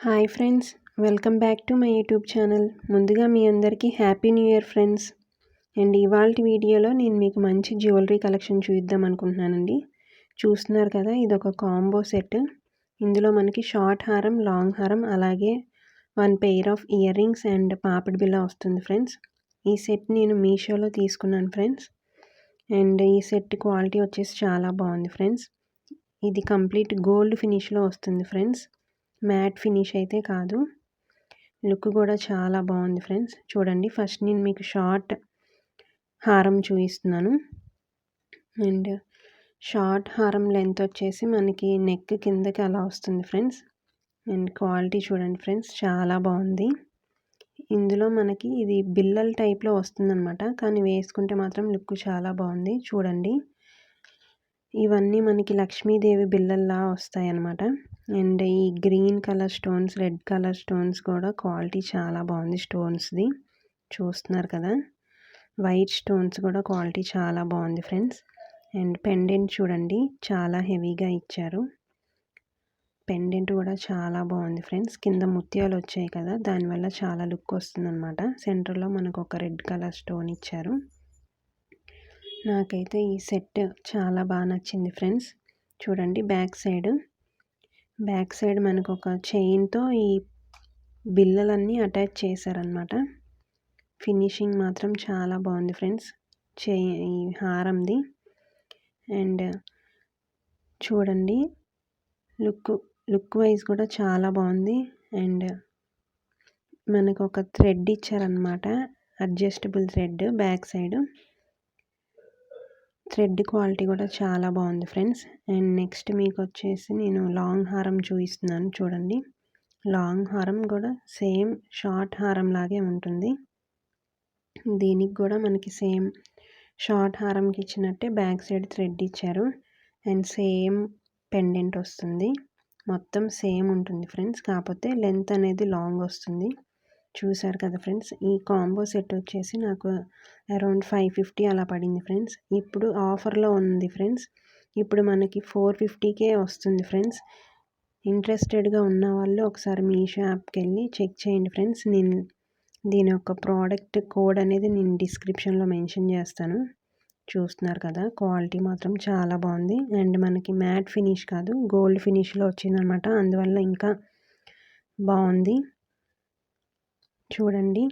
Hi friends, welcome back to my YouTube channel. ముందుగా మీ అందరికీ happy new year friends. And ఇవాల్టి వీడియోలో నేను మీకు మంచి జ్యువెలరీ కలెక్షన్ చూపిద్దాం అనుకుంటున్నానండి. చూస్తున్నారు కదా, ఇది ఒక కాంబో సెట్. ఇందులో మనకి షార్ట్ హారం, లాంగ్ హారం, అలాగే 1 pair of ear rings and పాపిడి బిల్ల వస్తుంది ఫ్రెండ్స్. ఈ సెట్ నేను మీషోలో తీసుకున్నాను ఫ్రెండ్స్. అండ్ ఈ సెట్ క్వాలిటీ వచ్చేసి చాలా బాగుంది ఫ్రెండ్స్. ఇది కంప్లీట్ గోల్డ్ ఫినిష్లో వస్తుంది ఫ్రెండ్స్, మ్యాట్ ఫినిష్ అయితే కాదు. లుక్ కూడా చాలా బాగుంది ఫ్రెండ్స్. చూడండి, ఫస్ట్ నేను మీకు షార్ట్ హారం చూపిస్తున్నాను. అండ్ షార్ట్ హారం లెంత్ వచ్చేసి మనకి నెక్ కిందకి అలా వస్తుంది ఫ్రెండ్స్. అండ్ క్వాలిటీ చూడండి ఫ్రెండ్స్, చాలా బాగుంది. ఇందులో మనకి ఇది బిల్లల టైప్లో వస్తుందన్నమాట, కానీ వేసుకుంటే మాత్రం లుక్ చాలా బాగుంది. చూడండి, ఇవన్నీ మనకి లక్ష్మీదేవి బిల్లల్లా వస్తాయి అన్నమాట. అండ్ ఈ green colour stones, red colour stones కూడా క్వాలిటీ చాలా బాగుంది. స్టోన్స్ది చూస్తున్నారు కదా, వైట్ స్టోన్స్ కూడా క్వాలిటీ చాలా బాగుంది ఫ్రెండ్స్. అండ్ పెండెంట్ చూడండి, చాలా హెవీగా ఇచ్చారు. పెండెంట్ కూడా చాలా బాగుంది ఫ్రెండ్స్. కింద ముత్యాలు వచ్చాయి కదా, దానివల్ల చాలా లుక్ వస్తుందన్నమాట. సెంటర్లో మనకు ఒక రెడ్ కలర్ స్టోన్ ఇచ్చారు. నాకైతే ఈ సెట్ చాలా బాగా నచ్చింది ఫ్రెండ్స్. చూడండి, బ్యాక్ సైడ్ మనకు ఒక చైన్తో ఈ బిల్లలన్నీ అటాచ్ చేశారనమాట. ఫినిషింగ్ మాత్రం చాలా బాగుంది ఫ్రెండ్స్, ఈ హారంది. అండ్ చూడండి, లుక్ వైజ్ కూడా చాలా బాగుంది. అండ్ మనకు ఒక థ్రెడ్ ఇచ్చారనమాట, adjustable thread. Back side thread quality కూడా చాలా బాగుంది ఫ్రెండ్స్. అండ్ నెక్స్ట్ మీకు వచ్చేసి నేను లాంగ్ హారం చూపిస్తున్నాను. చూడండి, లాంగ్ హారం కూడా సేమ్ షార్ట్ హారం లాగే ఉంటుంది. దీనికి కూడా మనకి సేమ్ షార్ట్ హారంకి ఇచ్చినట్టే బ్యాక్ సైడ్ థ్రెడ్ ఇచ్చారు. అండ్ సేమ్ పెండెంట్ వస్తుంది. మొత్తం సేమ్ ఉంటుంది ఫ్రెండ్స్, కాకపోతే లెంత్ అనేది లాంగ్ వస్తుంది. చూసారు కదా ఫ్రెండ్స్, ఈ కాంబో సెట్ వచ్చేసి నాకు అరౌండ్ 550 అలా పడింది ఫ్రెండ్స్. ఇప్పుడు ఆఫర్లో ఉంది ఫ్రెండ్స్. ఇప్పుడు మనకి 450కే వస్తుంది ఫ్రెండ్స్. ఇంట్రెస్టెడ్గా ఉన్న వాళ్ళు ఒకసారి మీషో యాప్కి వెళ్ళి చెక్ చేయండి ఫ్రెండ్స్. నేను దీని యొక్క ప్రోడక్ట్ కోడ్ అనేది నేను డిస్క్రిప్షన్లో మెన్షన్ చేస్తాను. చూస్తున్నారు కదా, క్వాలిటీ మాత్రం చాలా బాగుంది. అండ్ మనకి మ్యాట్ ఫినిష్ కాదు, గోల్డ్ ఫినిష్లో వచ్చిందనమాట, అందువల్ల ఇంకా బాగుంది. చూడండి,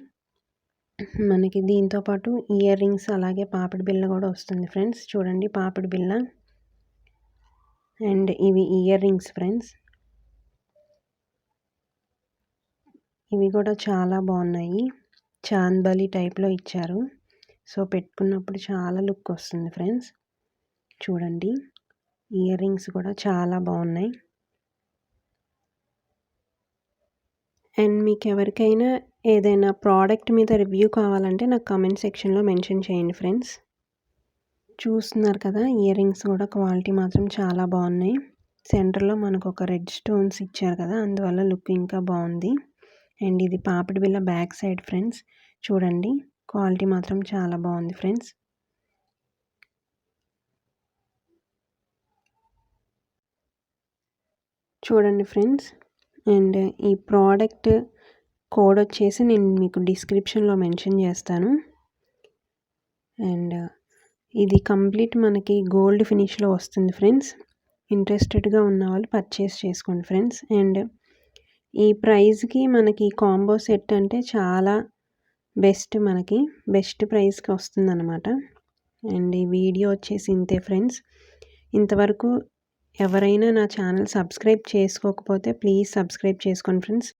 మనకి దీంతో పాటు ఇయర్ రింగ్స్ అలాగే పాపిడి బిల్ల కూడా వస్తుంది ఫ్రెండ్స్. చూడండి, పాపిడి బిల్ల అండ్ ఇవి ఇయర్ రింగ్స్ ఫ్రెండ్స్. ఇవి కూడా చాలా బాగున్నాయి, చాందబలి టైప్లో ఇచ్చారు. సో పెట్టుకున్నప్పుడు చాలా లుక్ వస్తుంది ఫ్రెండ్స్. చూడండి, ఇయర్ రింగ్స్ కూడా చాలా బాగున్నాయి. అండ్ మీకు ఎవరికైనా ఏదైనా ప్రోడక్ట్ మీద రివ్యూ కావాలంటే నాకు కామెంట్ సెక్షన్లో మెన్షన్ చేయండి ఫ్రెండ్స్. చూస్తున్నారు కదా, ఇయర్ రింగ్స్ కూడా క్వాలిటీ మాత్రం చాలా బాగున్నాయి. సెంటర్లో మనకు ఒక రెడ్ స్టోన్స్ ఇచ్చారు కదా, అందువల్ల లుక్ ఇంకా బాగుంది. అండ్ ఇది పాపిడి బిల్ల బ్యాక్ సైడ్ ఫ్రెండ్స్. చూడండి, క్వాలిటీ మాత్రం చాలా బాగుంది ఫ్రెండ్స్. చూడండి ఫ్రెండ్స్, అండ్ ఈ ప్రోడక్ట్ కోడ్ వచ్చేసి నేను మీకు డిస్క్రిప్షన్లో మెన్షన్ చేస్తాను. అండ్ ఇది కంప్లీట్ మనకి గోల్డ్ ఫినిష్లో వస్తుంది ఫ్రెండ్స్. ఇంట్రెస్టెడ్గా ఉన్న వాళ్ళు పర్చేస్ చేసుకోండి ఫ్రెండ్స్. అండ్ ఈ ప్రైస్కి మనకి కాంబో సెట్ అంటే చాలా మనకి బెస్ట్ ప్రైస్కి వస్తుందన్నమాట. అండ్ ఈ వీడియో వచ్చేసి ఇంతే ఫ్రెండ్స్. ఇంతవరకు ఎవరైనా నా ఛానల్ సబ్స్క్రైబ్ చేసుకోకపోతే ప్లీజ్ సబ్స్క్రైబ్ చేసుకోండి ఫ్రెండ్స్.